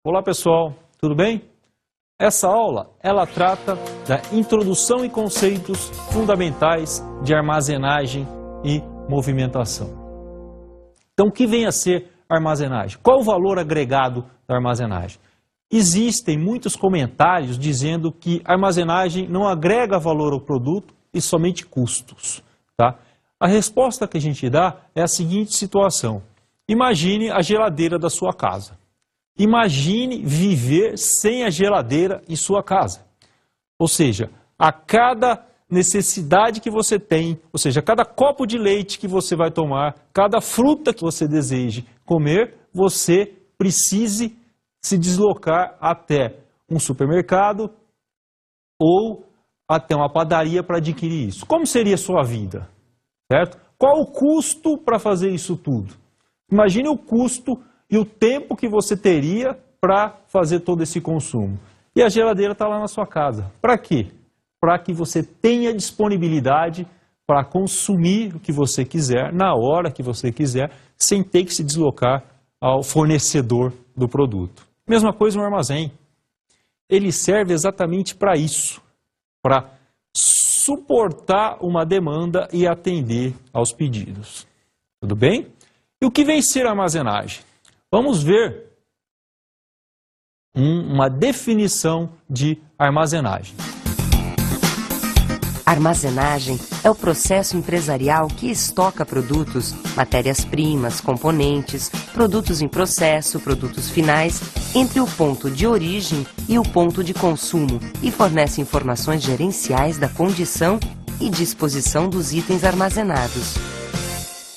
Olá pessoal, tudo bem? Essa aula, ela trata da introdução e conceitos fundamentais de armazenagem e movimentação. Então, o que vem a ser armazenagem? Qual o valor agregado da armazenagem? Existem muitos comentários dizendo que armazenagem não agrega valor ao produto e somente custos, tá? A resposta que a gente dá é a seguinte situação. Imagine a geladeira da sua casa. Imagine viver sem a geladeira em sua casa. Ou seja, a cada necessidade que você tem, ou seja, cada copo de leite que você vai tomar, cada fruta que você deseje comer, você precise se deslocar até um supermercado ou até uma padaria para adquirir isso. Como seria a sua vida? Certo? Qual o custo para fazer isso tudo? Imagine o custo e o tempo que você teria para fazer todo esse consumo. E a geladeira está lá na sua casa. Para quê? Para que você tenha disponibilidade para consumir o que você quiser, na hora que você quiser, sem ter que se deslocar ao fornecedor do produto. Mesma coisa no armazém. Ele serve exatamente para isso, para suportar uma demanda e atender aos pedidos. Tudo bem? E o que vem ser armazenagem? Vamos ver uma definição de armazenagem. Armazenagem é o processo empresarial que estoca produtos, matérias-primas, componentes, produtos em processo, produtos finais, entre o ponto de origem e o ponto de consumo e fornece informações gerenciais da condição e disposição dos itens armazenados.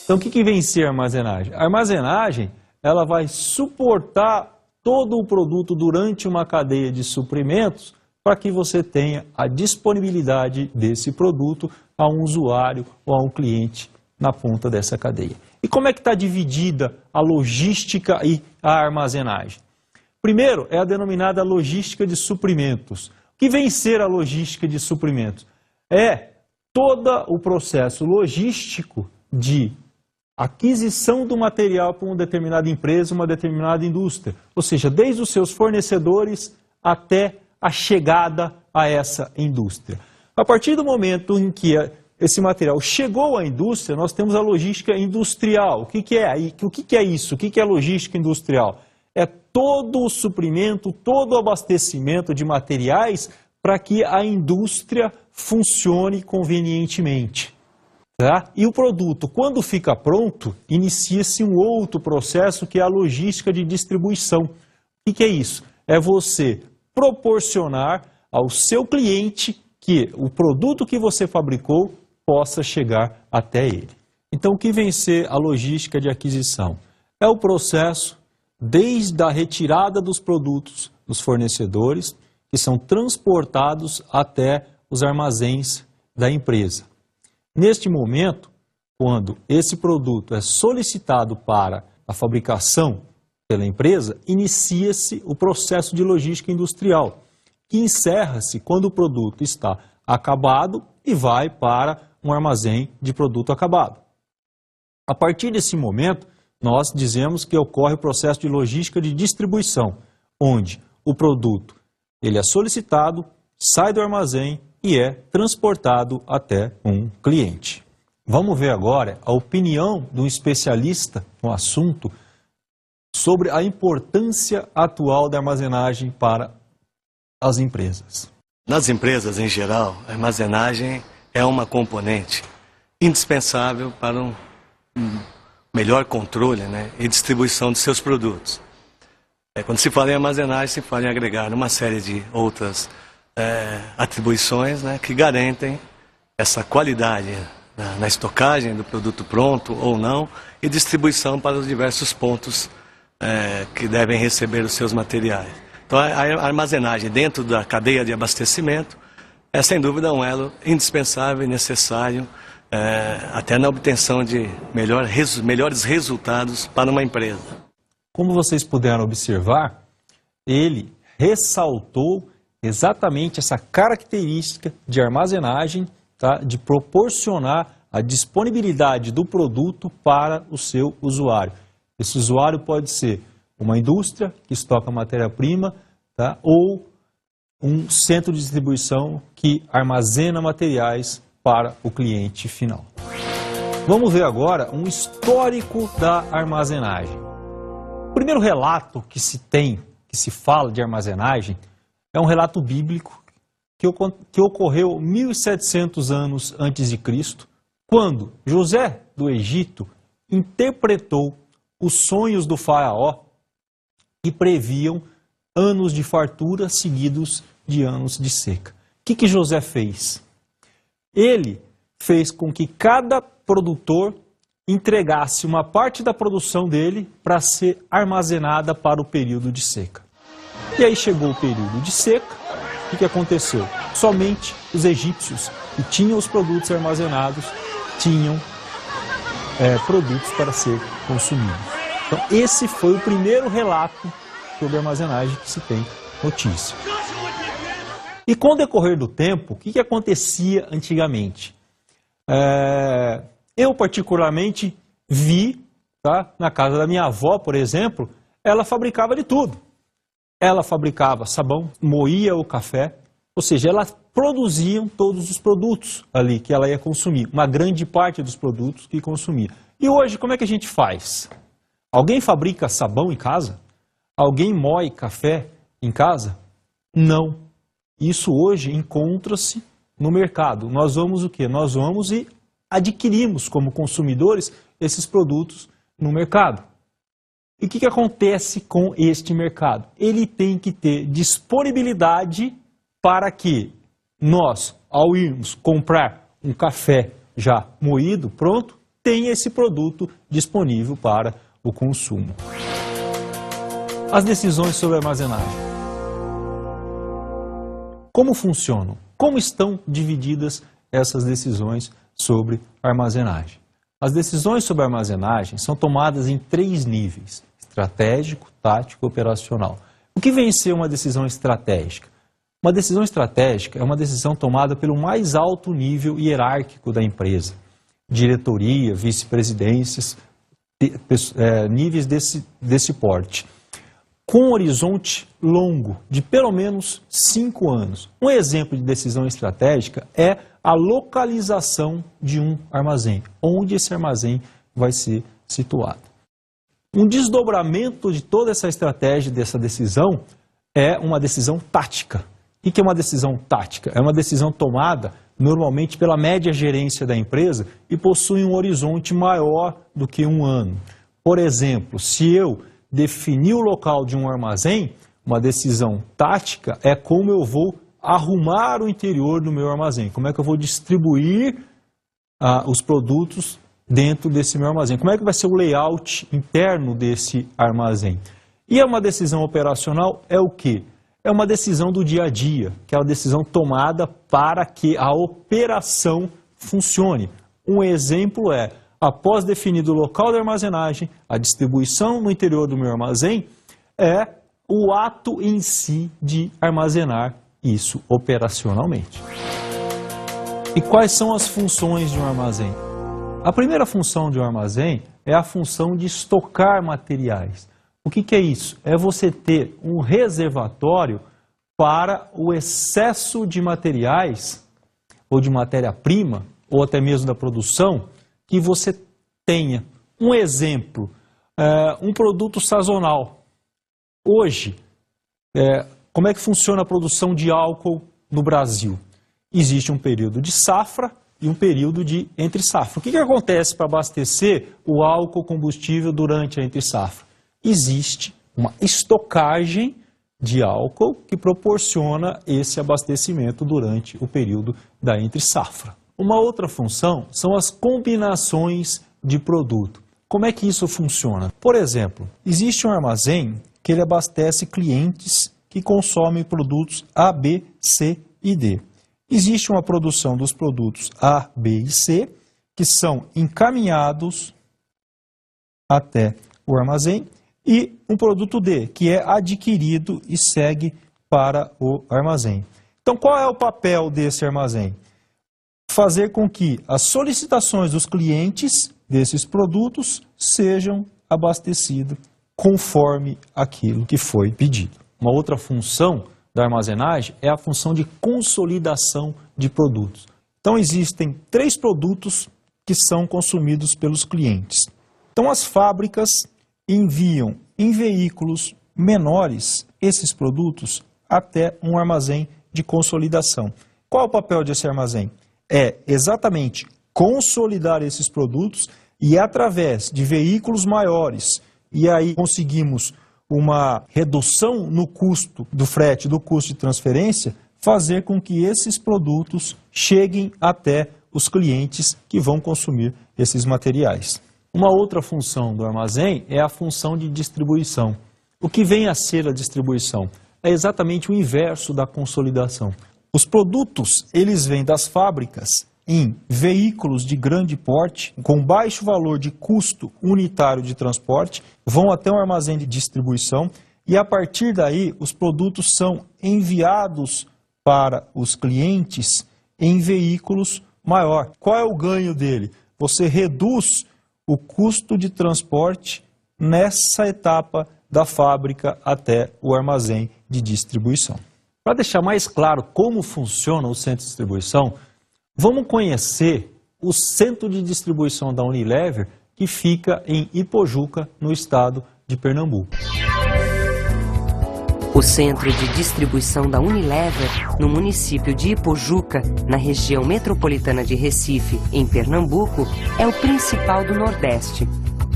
Então, o que vem ser armazenagem? A armazenagem, ela vai suportar todo o produto durante uma cadeia de suprimentos para que você tenha a disponibilidade desse produto a um usuário ou a um cliente na ponta dessa cadeia. E como é que está dividida a logística e a armazenagem? Primeiro, é a denominada logística de suprimentos. O que vem ser a logística de suprimentos? É todo o processo logístico de aquisição do material para uma determinada empresa, uma determinada indústria. Ou seja, desde os seus fornecedores até a chegada a essa indústria. A partir do momento em que esse material chegou à indústria, nós temos a logística industrial. O que é isso? O que é logística industrial? É todo o suprimento, todo o abastecimento de materiais para que a indústria funcione convenientemente. Tá? E o produto, quando fica pronto, inicia-se um outro processo que é a logística de distribuição. O que é isso? É você proporcionar ao seu cliente que o produto que você fabricou possa chegar até ele. Então, o que vem ser a logística de aquisição? É o processo desde a retirada dos produtos dos fornecedores, que são transportados até os armazéns da empresa. Neste momento, quando esse produto é solicitado para a fabricação pela empresa, inicia-se o processo de logística industrial, que encerra-se quando o produto está acabado e vai para um armazém de produto acabado. A partir desse momento, nós dizemos que ocorre o processo de logística de distribuição, onde o produto ele é solicitado, sai do armazém e é transportado até um cliente. Vamos ver agora a opinião de um especialista no assunto sobre a importância atual da armazenagem para as empresas. Nas empresas, em geral, a armazenagem é uma componente indispensável para um melhor controle, e distribuição de seus produtos. Quando se fala em armazenagem, se fala em agregar uma série de outras atribuições que garantem essa qualidade na estocagem do produto pronto ou não e distribuição para os diversos pontos que devem receber os seus materiais. Então, a armazenagem dentro da cadeia de abastecimento é, sem dúvida, um elo indispensável e necessário até na obtenção de melhores resultados para uma empresa. Como vocês puderam observar, ele ressaltou exatamente essa característica de armazenagem, tá? De proporcionar a disponibilidade do produto para o seu usuário. Esse usuário pode ser uma indústria que estoca matéria-prima, tá? Ou um centro de distribuição que armazena materiais para o cliente final. Vamos ver agora um histórico da armazenagem. O primeiro relato que se fala de armazenagem, é um relato bíblico que ocorreu 1700 anos antes de Cristo, quando José do Egito interpretou os sonhos do faraó que previam anos de fartura seguidos de anos de seca. O que José fez? Ele fez com que cada produtor entregasse uma parte da produção dele para ser armazenada para o período de seca. E aí chegou o período de seca, o que aconteceu? Somente os egípcios que tinham os produtos armazenados tinham produtos para ser consumidos. Então esse foi o primeiro relato sobre armazenagem que se tem notícia. E com o decorrer do tempo, o que acontecia antigamente? Eu particularmente vi, tá, na casa da minha avó, por exemplo, ela fabricava de tudo. Ela fabricava sabão, moía o café, ou seja, ela produzia todos os produtos ali que ela ia consumir, uma grande parte dos produtos que consumia. E hoje, como é que a gente faz? Alguém fabrica sabão em casa? Alguém moe café em casa? Não. Isso hoje encontra-se no mercado. Nós vamos o quê? Nós vamos e adquirimos como consumidores esses produtos no mercado. E o que acontece com este mercado? Ele tem que ter disponibilidade para que nós, ao irmos comprar um café já moído, pronto, tenha esse produto disponível para o consumo. As decisões sobre armazenagem. Como funcionam? Como estão divididas essas decisões sobre armazenagem? As decisões sobre armazenagem são tomadas em 3 níveis: estratégico, tático e operacional. O que vem a ser uma decisão estratégica? Uma decisão estratégica é uma decisão tomada pelo mais alto nível hierárquico da empresa. Diretoria, vice-presidências, níveis desse porte. Com um horizonte longo, de pelo menos 5 anos. Um exemplo de decisão estratégica é a localização de um armazém, onde esse armazém vai ser situado. Um desdobramento de toda essa estratégia, dessa decisão, é uma decisão tática. O que é uma decisão tática? É uma decisão tomada normalmente pela média gerência da empresa e possui um horizonte maior do que 1 ano. Por exemplo, se eu definir o local de um armazém, uma decisão tática é como eu vou arrumar o interior do meu armazém, como é que eu vou distribuir os produtos dentro desse meu armazém, como é que vai ser o layout interno desse armazém. E uma decisão operacional é o quê? É uma decisão do dia a dia, que é uma decisão tomada para que a operação funcione. Um exemplo é, após definido o local de armazenagem, a distribuição no interior do meu armazém, é o ato em si de armazenar isso operacionalmente. E quais são as funções de um armazém? A primeira função de um armazém é a função de estocar materiais. O que é isso? É você ter um reservatório para o excesso de materiais, ou de matéria-prima, ou até mesmo da produção, que você tenha. Um exemplo, um produto sazonal. Hoje, como é que funciona a produção de álcool no Brasil? Existe um período de safra e um período de entre-safra. O que acontece para abastecer o álcool combustível durante a entre-safra? Existe uma estocagem de álcool que proporciona esse abastecimento durante o período da entre-safra. Uma outra função são as combinações de produto. Como é que isso funciona? Por exemplo, existe um armazém que ele abastece clientes que consomem produtos A, B, C e D. Existe uma produção dos produtos A, B e C que são encaminhados até o armazém e um produto D, que é adquirido e segue para o armazém. Então, qual é o papel desse armazém? Fazer com que as solicitações dos clientes desses produtos sejam abastecidas conforme aquilo que foi pedido. Uma outra função da armazenagem é a função de consolidação de produtos. Então existem 3 produtos que são consumidos pelos clientes. Então as fábricas enviam em veículos menores esses produtos até um armazém de consolidação. Qual é o papel desse armazém? É exatamente consolidar esses produtos e através de veículos maiores, e aí conseguimos uma redução no custo do frete, do custo de transferência, fazer com que esses produtos cheguem até os clientes que vão consumir esses materiais. Uma outra função do armazém é a função de distribuição. O que vem a ser a distribuição? É exatamente o inverso da consolidação. Os produtos, eles vêm das fábricas em veículos de grande porte, com baixo valor de custo unitário de transporte, vão até um armazém de distribuição e a partir daí os produtos são enviados para os clientes em veículos maior. Qual é o ganho dele? Você reduz o custo de transporte nessa etapa da fábrica até o armazém de distribuição. Para deixar mais claro como funciona o centro de distribuição, vamos conhecer o centro de distribuição da Unilever, que fica em Ipojuca, no estado de Pernambuco. O centro de distribuição da Unilever, no município de Ipojuca, na região metropolitana de Recife, em Pernambuco, é o principal do Nordeste.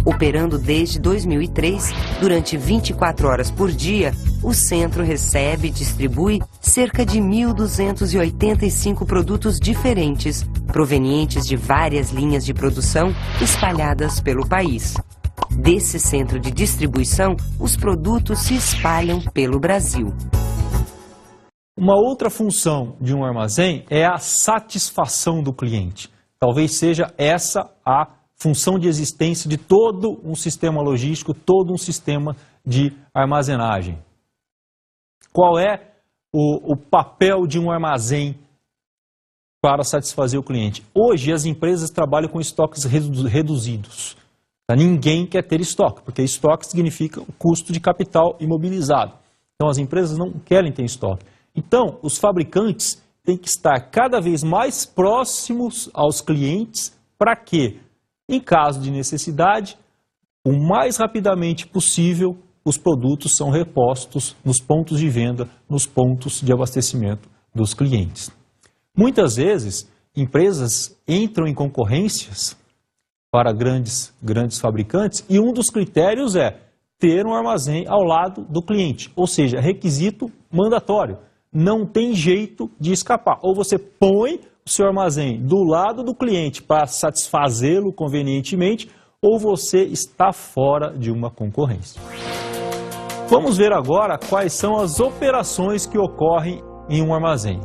Operando desde 2003, durante 24 horas por dia, o centro recebe e distribui cerca de 1.285 produtos diferentes, provenientes de várias linhas de produção espalhadas pelo país. Desse centro de distribuição, os produtos se espalham pelo Brasil. Uma outra função de um armazém é a satisfação do cliente. Talvez seja essa a função de existência de todo um sistema logístico, todo um sistema de armazenagem. Qual é o papel de um armazém para satisfazer o cliente? Hoje as empresas trabalham com estoques reduzidos. Ninguém quer ter estoque, porque estoque significa o custo de capital imobilizado. Então as empresas não querem ter estoque. Então os fabricantes têm que estar cada vez mais próximos aos clientes para que, em caso de necessidade, o mais rapidamente possível, os produtos são repostos nos pontos de venda, nos pontos de abastecimento dos clientes. Muitas vezes, empresas entram em concorrências para grandes fabricantes e um dos critérios é ter um armazém ao lado do cliente, ou seja, requisito mandatório. Não tem jeito de escapar. Ou você põe o seu armazém do lado do cliente para satisfazê-lo convenientemente, ou você está fora de uma concorrência. Vamos ver agora quais são as operações que ocorrem em um armazém.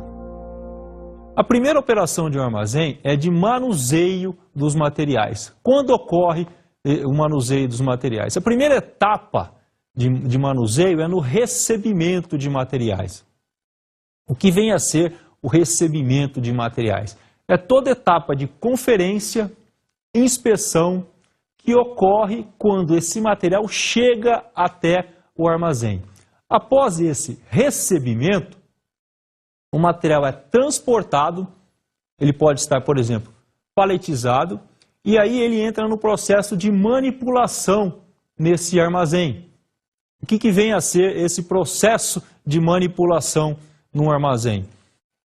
A primeira operação de um armazém é de manuseio dos materiais. Quando ocorre o manuseio dos materiais? A primeira etapa de manuseio é no recebimento de materiais. O que vem a ser o recebimento de materiais? É toda etapa de conferência, inspeção, que ocorre quando esse material chega até o armazém. Após esse recebimento, o material é transportado, ele pode estar, por exemplo, paletizado, e aí ele entra no processo de manipulação nesse armazém. O que vem a ser esse processo de manipulação no armazém?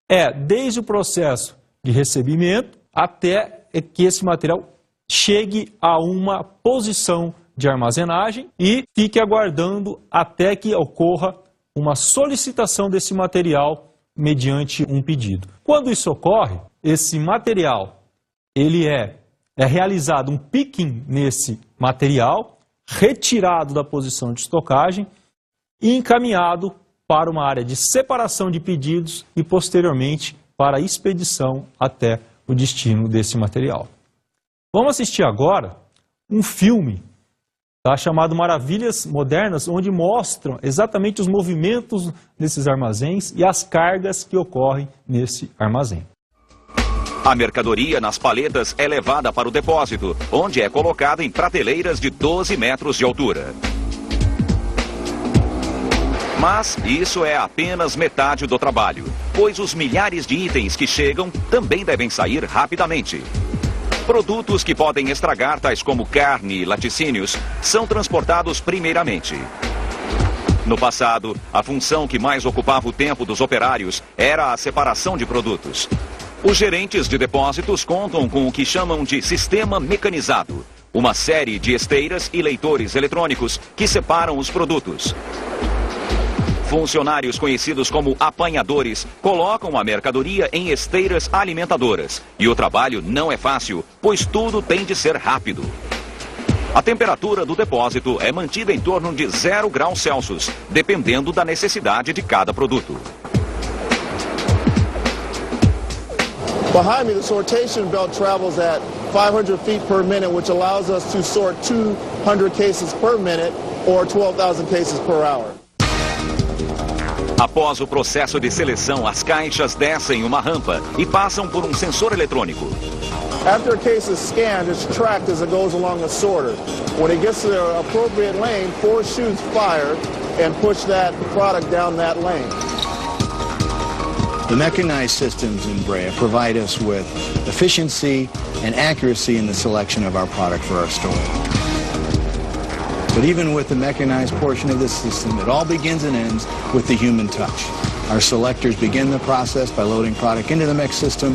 É desde o processo de recebimento até que esse material chegue a uma posição de armazenagem e fique aguardando até que ocorra uma solicitação desse material mediante um pedido. Quando isso ocorre, esse material, ele é realizado um picking nesse material, retirado da posição de estocagem e encaminhado para uma área de separação de pedidos e posteriormente para a expedição até o destino desse material. Vamos assistir agora um filme chamado Maravilhas Modernas, onde mostram exatamente os movimentos desses armazéns e as cargas que ocorrem nesse armazém. A mercadoria nas paletas é levada para o depósito, onde é colocada em prateleiras de 12 metros de altura. Mas isso é apenas metade do trabalho, pois os milhares de itens que chegam também devem sair rapidamente. Produtos que podem estragar, tais como carne e laticínios, são transportados primeiramente. No passado, a função que mais ocupava o tempo dos operários era a separação de produtos. Os gerentes de depósitos contam com o que chamam de sistema mecanizado, uma série de esteiras e leitores eletrônicos que separam os produtos. Funcionários conhecidos como apanhadores colocam a mercadoria em esteiras alimentadoras. E o trabalho não é fácil, pois tudo tem de ser rápido. A temperatura do depósito é mantida em torno de 0 graus Celsius, dependendo da necessidade de cada produto. Behind me, the sortation belt travels at 500 feet per minute, which allows us to sort 200 cases per minute or 12,000 cases per hour. Após o processo de seleção, as caixas descem uma rampa e passam por um sensor eletrônico. After a case is scanned, it's tracked as it goes along the sorter. When it gets to the appropriate lane, 4 chutes fire and push that product down that lane. The mechanized systems in Brea provide us with efficiency and accuracy in the selection of our product for our store. But even with the mechanized portion of this system, it all begins and ends with the human touch. Our selectors begin the process by loading product into the mech system.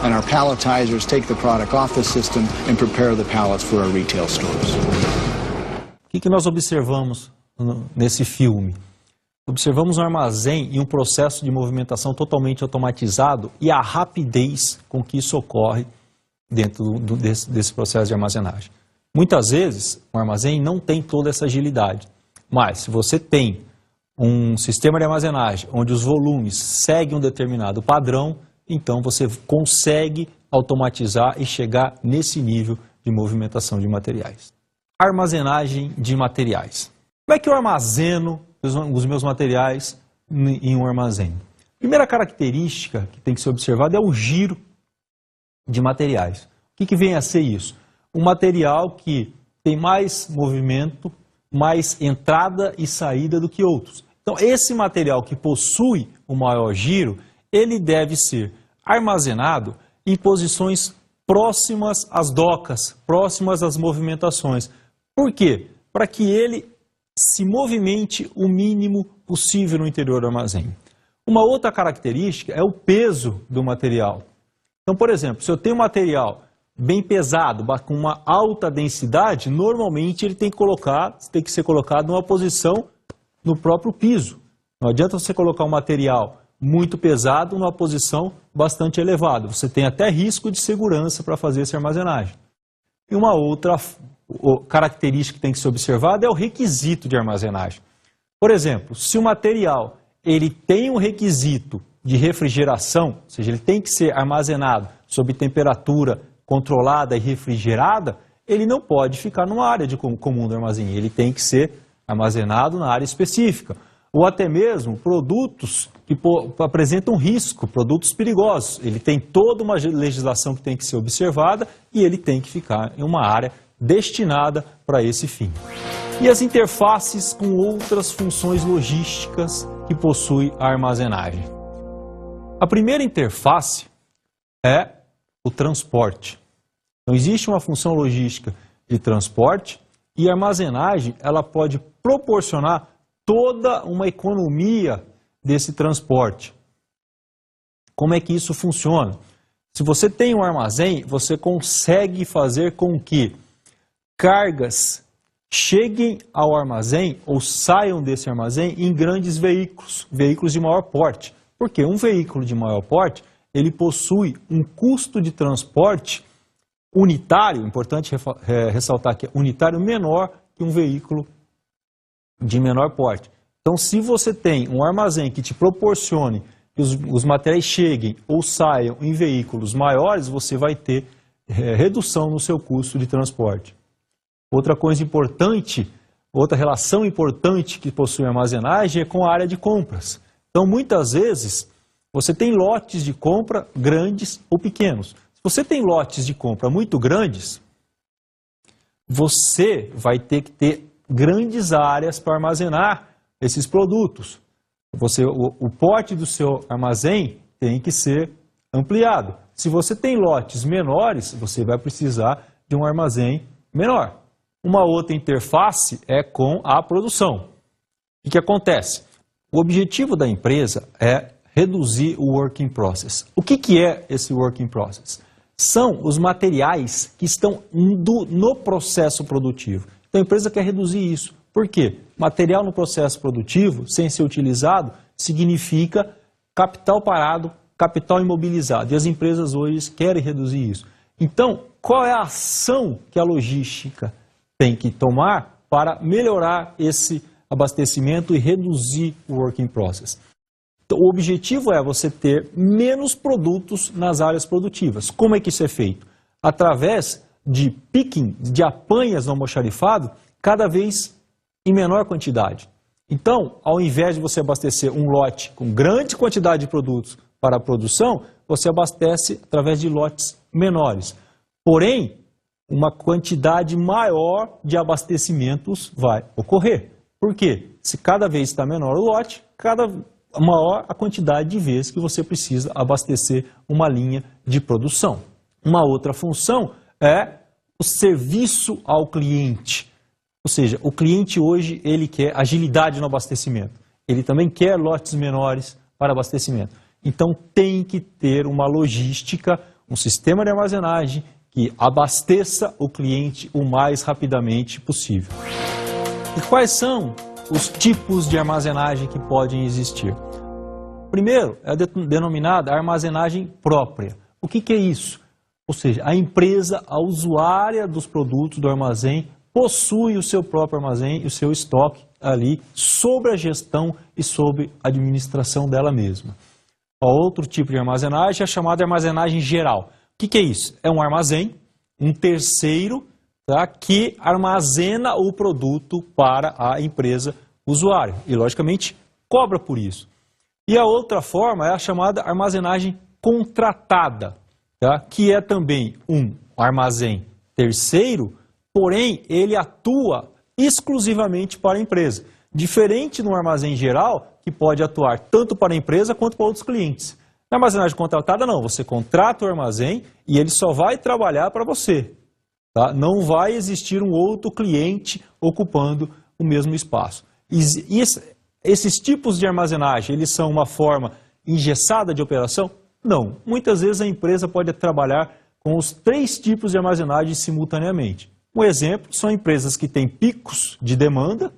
And our palletizers take the product off the system and prepare the pallets for our retail stores. O que nós observamos nesse filme? Observamos um armazém e um processo de movimentação totalmente automatizado e a rapidez com que isso ocorre dentro desse processo de armazenagem. Muitas vezes, o armazém não tem toda essa agilidade, mas se você tem um sistema de armazenagem onde os volumes seguem um determinado padrão, então você consegue automatizar e chegar nesse nível de movimentação de materiais. Armazenagem de materiais. Como é que eu armazeno os meus materiais em um armazém? Primeira característica que tem que ser observada é o giro de materiais. O que vem a ser isso? Um material que tem mais movimento, mais entrada e saída do que outros. Então, esse material que possui o maior giro, ele deve ser armazenado em posições próximas às docas, próximas às movimentações. Por quê? Para que ele se movimente o mínimo possível no interior do armazém. Uma outra característica é o peso do material. Então, por exemplo, se eu tenho um material bem pesado, com uma alta densidade, normalmente ele tem que ser colocado numa posição no próprio piso. Não adianta você colocar um material muito pesado numa posição bastante elevada. Você tem até risco de segurança para fazer essa armazenagem. E uma outra característica que tem que ser observada é o requisito de armazenagem. Por exemplo, se o material ele tem um requisito de refrigeração, ou seja, ele tem que ser armazenado sob temperatura controlada e refrigerada, ele não pode ficar numa área comum do armazém, ele tem que ser armazenado na área específica. Ou até mesmo produtos que apresentam risco, produtos perigosos. Ele tem toda uma legislação que tem que ser observada e ele tem que ficar em uma área destinada para esse fim. E as interfaces com outras funções logísticas que possui a armazenagem. A primeira interface é o transporte. Então, existe uma função logística de transporte e a armazenagem ela pode proporcionar toda uma economia desse transporte. Como é que isso funciona? Se você tem um armazém, você consegue fazer com que cargas cheguem ao armazém ou saiam desse armazém em grandes veículos, veículos de maior porte. Porque um veículo de maior porte, ele possui um custo de transporte unitário, importante ressaltar que é unitário, menor que um veículo de menor porte. Então, se você tem um armazém que te proporcione que os materiais cheguem ou saiam em veículos maiores, você vai ter redução no seu custo de transporte. Outra coisa importante, outra relação importante que possui a armazenagem é com a área de compras. Então, muitas vezes, você tem lotes de compra grandes ou pequenos. Se você tem lotes de compra muito grandes, você vai ter que ter grandes áreas para armazenar esses produtos. O porte do seu armazém tem que ser ampliado. Se você tem lotes menores, você vai precisar de um armazém menor. Uma outra interface é com a produção. O que acontece? O objetivo da empresa é reduzir o work in process. O que é esse work in process? São os materiais que estão no processo produtivo. Então a empresa quer reduzir isso. Por quê? Material no processo produtivo, sem ser utilizado, significa capital parado, capital imobilizado. E as empresas hoje querem reduzir isso. Então, qual é a ação que a logística tem que tomar para melhorar esse abastecimento e reduzir o work in process? Então, o objetivo é você ter menos produtos nas áreas produtivas. Como é que isso é feito? Através de picking, de apanhas no almoxarifado, cada vez em menor quantidade. Então, ao invés de você abastecer um lote com grande quantidade de produtos para a produção, você abastece através de lotes menores. Porém, uma quantidade maior de abastecimentos vai ocorrer. Por quê? Se cada vez está menor o lote, maior a quantidade de vezes que você precisa abastecer uma linha de produção. Uma outra função é o serviço ao cliente. Ou seja, o cliente hoje ele quer agilidade no abastecimento. Ele também quer lotes menores para abastecimento. Então tem que ter uma logística, um sistema de armazenagem que abasteça o cliente o mais rapidamente possível. E quais são os tipos de armazenagem que podem existir? Primeiro, é denominada armazenagem própria. O que é isso? Ou seja, a empresa, a usuária dos produtos do armazém, possui o seu próprio armazém e o seu estoque ali sob a gestão e sob a administração dela mesma. Outro tipo de armazenagem é chamada armazenagem geral. O que é isso? É um armazém, um terceiro, tá, que armazena o produto para a empresa usuária e, logicamente, cobra por isso. E a outra forma é a chamada armazenagem contratada, tá, que é também um armazém terceiro, porém ele atua exclusivamente para a empresa. Diferente no armazém geral, que pode atuar tanto para a empresa quanto para outros clientes. Na armazenagem contratada, não. Você contrata o armazém e ele só vai trabalhar para você. Tá? Não vai existir um outro cliente ocupando o mesmo espaço. E esses tipos de armazenagem, eles são uma forma engessada de operação? Não. Muitas vezes a empresa pode trabalhar com os 3 tipos de armazenagem simultaneamente. Um exemplo são empresas que têm picos de demanda,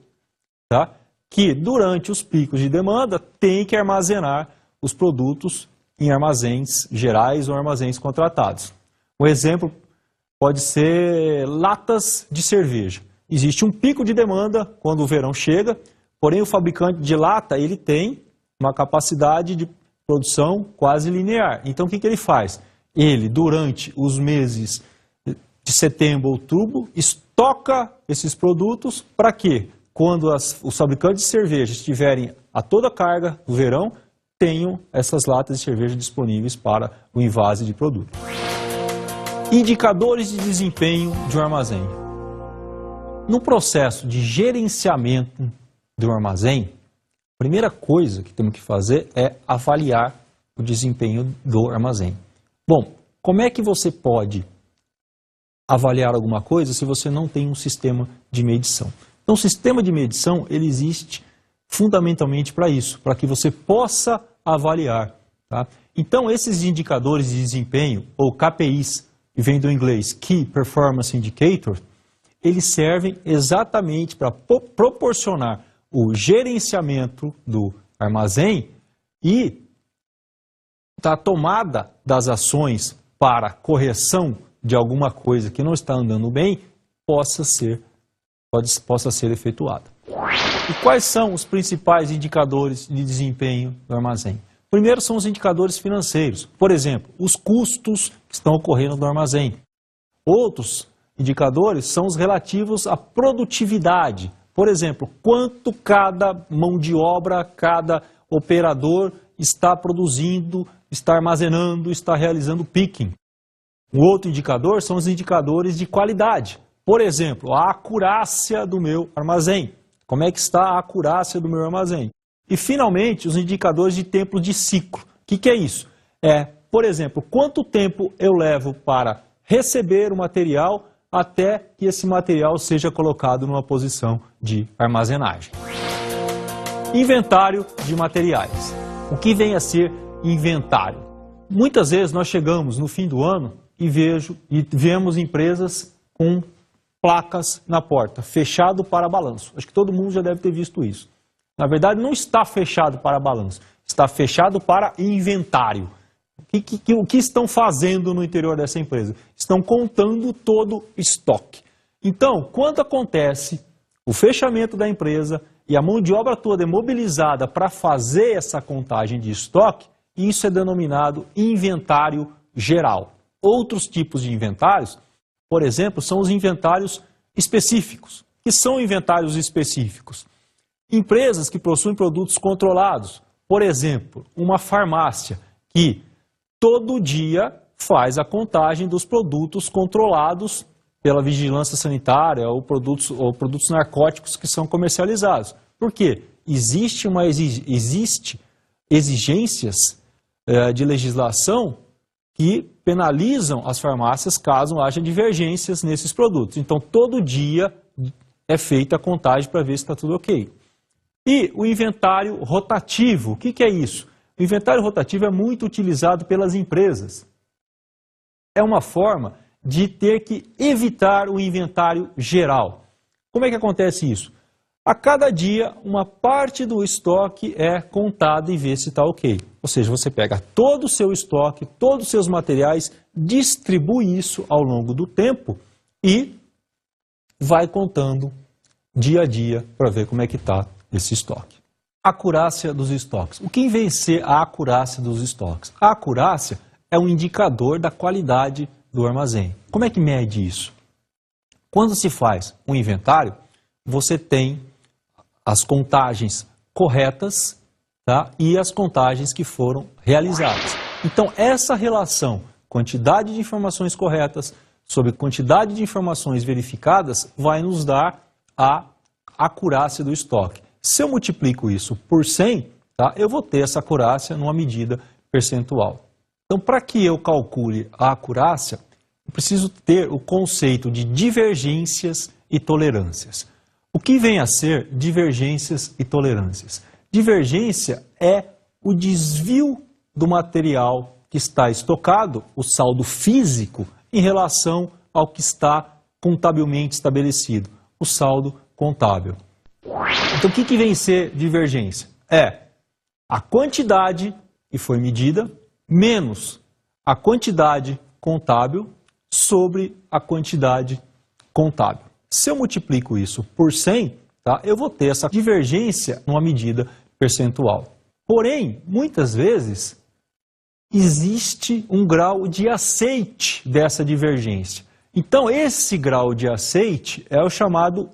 tá? Que durante os picos de demanda tem que armazenar os produtos em armazéns gerais ou armazéns contratados. Um exemplo pode ser latas de cerveja. Existe um pico de demanda quando o verão chega, porém o fabricante de lata ele tem uma capacidade de produção quase linear. Então o que ele faz? Ele, durante os meses de setembro, outubro, estoca esses produtos para quê? Quando os fabricantes de cerveja estiverem a toda carga do verão, tenham essas latas de cerveja disponíveis para o invase de produto. Indicadores de desempenho de um armazém. No processo de gerenciamento do armazém, a primeira coisa que temos que fazer é avaliar o desempenho do armazém. Bom, como é que você pode avaliar alguma coisa se você não tem um sistema de medição? Então, o sistema de medição ele existe fundamentalmente para isso, para que você possa avaliar. Tá? Então, esses indicadores de desempenho, ou KPIs, que vem do inglês Key Performance Indicator, eles servem exatamente para proporcionar o gerenciamento do armazém e a tomada das ações para correção de alguma coisa que não está andando bem possa ser efetuada. E quais são os principais indicadores de desempenho do armazém? Primeiro são os indicadores financeiros, por exemplo, os custos que estão ocorrendo no armazém. Outros indicadores são os relativos à produtividade, por exemplo, quanto cada mão de obra, cada operador está produzindo, está armazenando, está realizando picking. Um outro indicador são os indicadores de qualidade. Por exemplo, a acurácia do meu armazém. Como é que está a acurácia do meu armazém? E, finalmente, os indicadores de tempo de ciclo. O que é isso? Por exemplo, quanto tempo eu levo para receber o material até que esse material seja colocado numa posição de armazenagem. Inventário de materiais. O que vem a ser inventário? Muitas vezes nós chegamos no fim do ano e vemos empresas com placas na porta, fechado para balanço. Acho que todo mundo já deve ter visto isso. Na verdade, não está fechado para balanço, está fechado para inventário. O que estão fazendo no interior dessa empresa? Estão contando todo o estoque. Então, quando acontece o fechamento da empresa e a mão de obra toda é mobilizada para fazer essa contagem de estoque, isso é denominado inventário geral. Outros tipos de inventários, por exemplo, são os inventários específicos. O que são inventários específicos? Empresas que possuem produtos controlados. Por exemplo, uma farmácia que todo dia faz a contagem dos produtos controlados pela vigilância sanitária ou produtos narcóticos que são comercializados. Por quê? Existe exigências de legislação que penalizam as farmácias caso haja divergências nesses produtos. Então, todo dia é feita a contagem para ver se está tudo ok. E o inventário rotativo, o que é isso? O inventário rotativo é muito utilizado pelas empresas. É uma forma de ter que evitar o inventário geral. Como é que acontece isso? A cada dia, uma parte do estoque é contada e vê se está ok. Ou seja, você pega todo o seu estoque, todos os seus materiais, distribui isso ao longo do tempo e vai contando dia a dia para ver como é que está esse estoque. Acurácia dos estoques. O que vem ser a acurácia dos estoques? A acurácia é um indicador da qualidade do armazém. Como é que mede isso? Quando se faz um inventário, você tem as contagens corretas, tá? E as contagens que foram realizadas. Então, essa relação, quantidade de informações corretas sobre quantidade de informações verificadas, vai nos dar a acurácia do estoque. Se eu multiplico isso por 100, tá? Eu vou ter essa acurácia numa medida percentual. Então, para que eu calcule a acurácia, eu preciso ter o conceito de divergências e tolerâncias. O que vem a ser divergências e tolerâncias? Divergência é o desvio do material que está estocado, o saldo físico, em relação ao que está contabilmente estabelecido, o saldo contábil. Então, o que vem a ser divergência? É a quantidade que foi medida menos a quantidade contábil sobre a quantidade contábil. Se eu multiplico isso por 100, tá, eu vou ter essa divergência numa medida percentual. Porém, muitas vezes, existe um grau de aceite dessa divergência. Então, esse grau de aceite é o chamado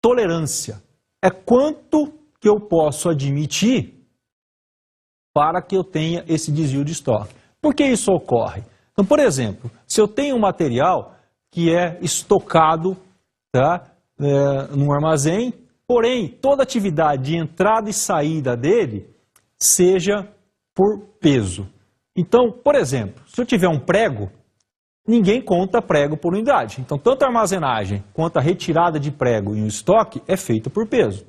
tolerância. É quanto que eu posso admitir para que eu tenha esse desvio de estoque. Por que isso ocorre? Então, por exemplo, se eu tenho um material que é estocado, tá, num armazém, porém, toda atividade de entrada e saída dele seja por peso. Então, por exemplo, se eu tiver um prego, ninguém conta prego por unidade. Então, tanto a armazenagem quanto a retirada de prego em um estoque é feita por peso.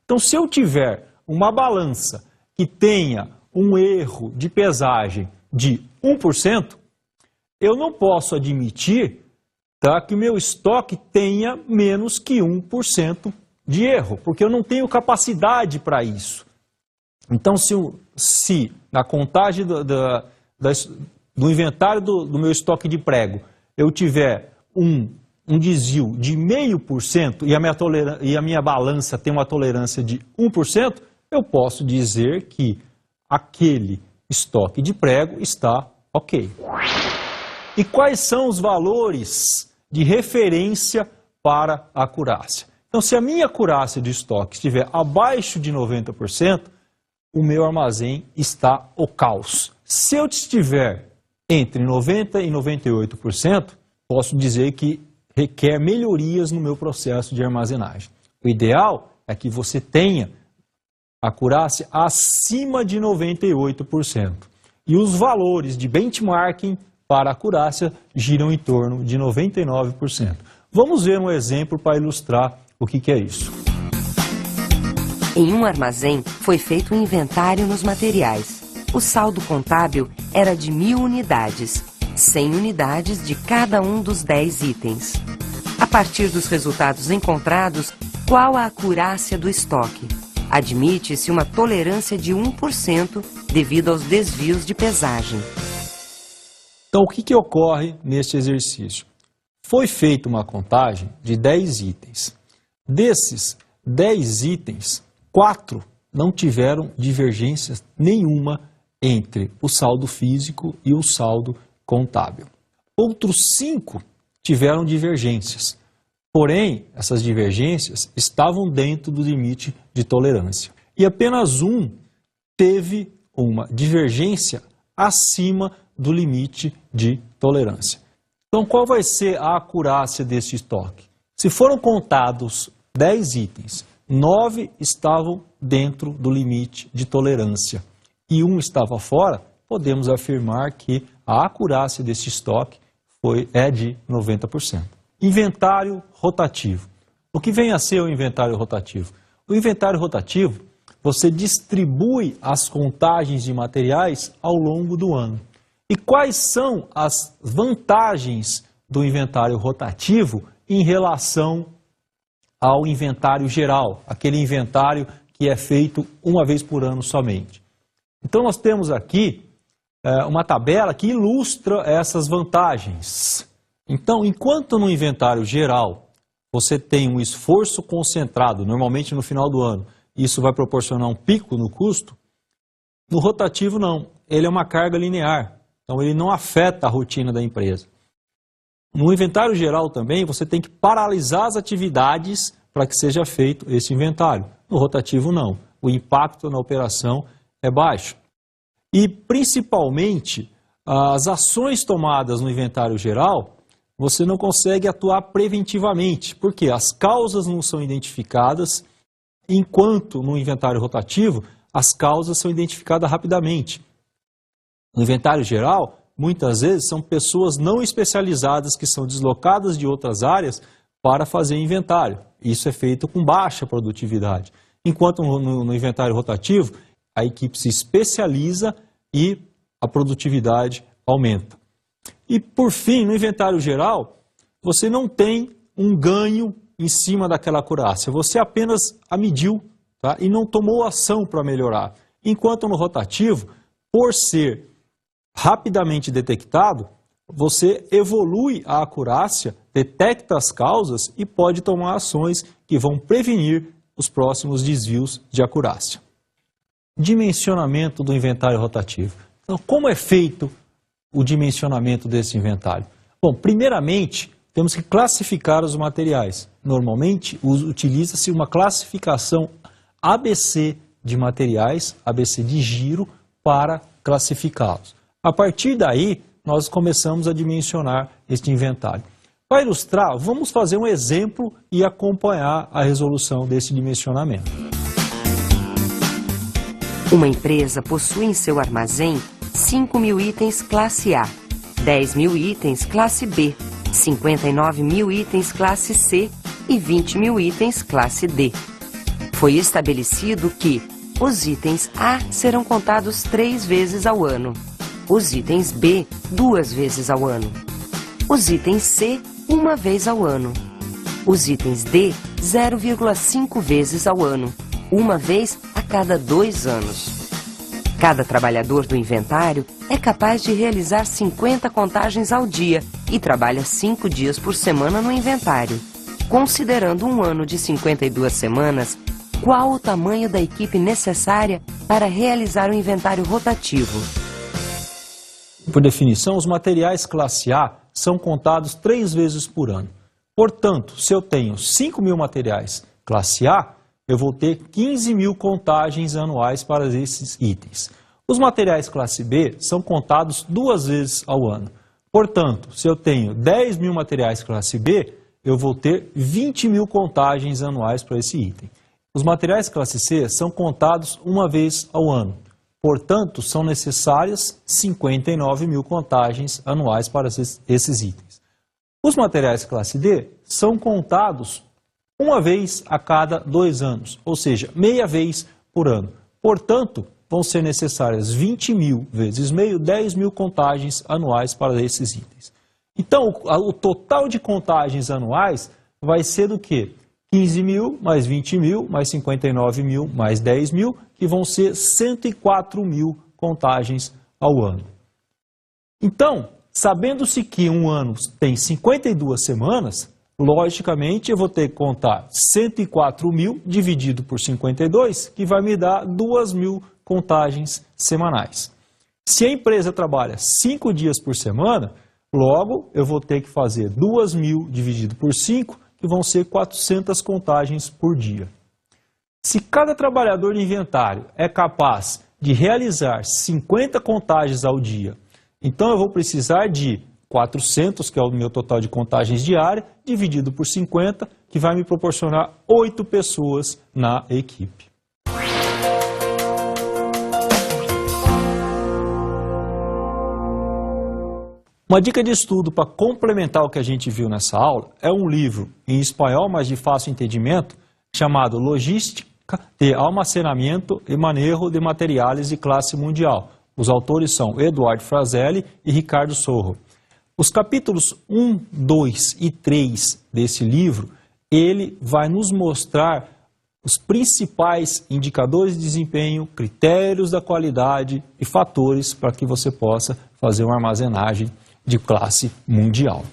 Então, se eu tiver uma balança que tenha um erro de pesagem de 1%, eu não posso admitir, tá, que o meu estoque tenha menos que 1% de erro, porque eu não tenho capacidade para isso. Então, se na contagem do inventário do meu estoque de prego eu tiver um desvio de 0,5% e a minha balança tem uma tolerância de 1%, eu posso dizer que aquele estoque de prego está ok. E quais são os valores de referência para a acurácia? Então, se a minha acurácia de estoque estiver abaixo de 90%, o meu armazém está o caos. Se eu estiver entre 90% e 98%, posso dizer que requer melhorias no meu processo de armazenagem. O ideal é que você tenha acurácia acima de 98%. E os valores de benchmarking para acurácia giram em torno de 99%. Vamos ver um exemplo para ilustrar o que é isso. Em um armazém, foi feito um inventário nos materiais. O saldo contábil era de 1.000 unidades, 100 unidades de cada um dos 10 itens. A partir dos resultados encontrados, qual a acurácia do estoque? Admite-se uma tolerância de 1% devido aos desvios de pesagem. Então, o que ocorre neste exercício? Foi feita uma contagem de 10 itens. Desses 10 itens, 4 não tiveram divergência nenhuma entre o saldo físico e o saldo contábil. Outros 5 tiveram divergências. Porém, essas divergências estavam dentro do limite de tolerância. E apenas um teve uma divergência acima do limite de tolerância. Então, qual vai ser a acurácia desse estoque? Se foram contados 10 itens, 9 estavam dentro do limite de tolerância e um estava fora, podemos afirmar que a acurácia desse estoque é de 90%. Inventário rotativo. O que vem a ser o inventário rotativo? O inventário rotativo, você distribui as contagens de materiais ao longo do ano. E quais são as vantagens do inventário rotativo em relação ao inventário geral, aquele inventário que é feito uma vez por ano somente? Então nós temos aqui uma tabela que ilustra essas vantagens. Então, enquanto no inventário geral você tem um esforço concentrado, normalmente no final do ano, isso vai proporcionar um pico no custo, no rotativo não, ele é uma carga linear. Então, ele não afeta a rotina da empresa. No inventário geral também, você tem que paralisar as atividades para que seja feito esse inventário. No rotativo, não. O impacto na operação é baixo. E, principalmente, as ações tomadas no inventário geral, você não consegue atuar preventivamente, porque as causas não são identificadas, enquanto no inventário rotativo, as causas são identificadas rapidamente. No inventário geral, muitas vezes são pessoas não especializadas que são deslocadas de outras áreas para fazer inventário. Isso é feito com baixa produtividade. Enquanto no inventário rotativo, a equipe se especializa e a produtividade aumenta. E por fim, no inventário geral, você não tem um ganho em cima daquela acurácia. Você apenas a mediu, tá? E não tomou ação para melhorar. Enquanto no rotativo, por ser rapidamente detectado, você evolui a acurácia, detecta as causas e pode tomar ações que vão prevenir os próximos desvios de acurácia. Dimensionamento do inventário rotativo. Então, como é feito o dimensionamento desse inventário? Bom, primeiramente, temos que classificar os materiais. Normalmente, utiliza-se uma classificação ABC de materiais, ABC de giro, para classificá-los. A partir daí, nós começamos a dimensionar este inventário. Para ilustrar, vamos fazer um exemplo e acompanhar a resolução desse dimensionamento. Uma empresa possui em seu armazém 5.000 itens classe A, 10.000 itens classe B, 59.000 itens classe C e 20.000 itens classe D. Foi estabelecido que os itens A serão contados 3 vezes ao ano. Os itens B, 2 vezes ao ano. Os itens C, 1 vez ao ano. Os itens D, 0,5 vezes ao ano, 1 vez a cada 2 anos. Cada trabalhador do inventário é capaz de realizar 50 contagens ao dia e trabalha 5 dias por semana no inventário. Considerando um ano de 52 semanas, qual o tamanho da equipe necessária para realizar o inventário rotativo? Por definição, os materiais classe A são contados 3 vezes por ano. Portanto, se eu tenho 5.000 materiais classe A, eu vou ter 15.000 contagens anuais para esses itens. Os materiais classe B são contados 2 vezes ao ano. Portanto, se eu tenho 10.000 materiais classe B, eu vou ter 20 mil contagens anuais para esse item. Os materiais classe C são contados uma vez ao ano. Portanto, são necessárias 59 mil contagens anuais para esses itens. Os materiais classe D são contados uma vez a cada 2 anos, ou seja, meia vez por ano. Portanto, vão ser necessárias 20 mil vezes meio, 10 mil contagens anuais para esses itens. Então, o total de contagens anuais vai ser do quê? 15 mil, mais 20 mil, mais 59 mil, mais 10 mil, que vão ser 104 mil contagens ao ano. Então, sabendo-se que um ano tem 52 semanas, logicamente eu vou ter que contar 104 mil dividido por 52, que vai me dar 2 mil contagens semanais. Se a empresa trabalha 5 dias por semana, logo eu vou ter que fazer 2 mil dividido por 5, que vão ser 400 contagens por dia. Se cada trabalhador de inventário é capaz de realizar 50 contagens ao dia, então eu vou precisar de 400, que é o meu total de contagens diária, dividido por 50, que vai me proporcionar 8 pessoas na equipe. Uma dica de estudo para complementar o que a gente viu nessa aula é um livro em espanhol, mas de fácil entendimento, chamado Logística de Almacenamento e Manejo de Materiais de Classe Mundial. Os autores são Eduardo Fraselli e Ricardo Sorro. Os capítulos 1, 2 e 3 desse livro, ele vai nos mostrar os principais indicadores de desempenho, critérios da qualidade e fatores para que você possa fazer uma armazenagem de classe mundial.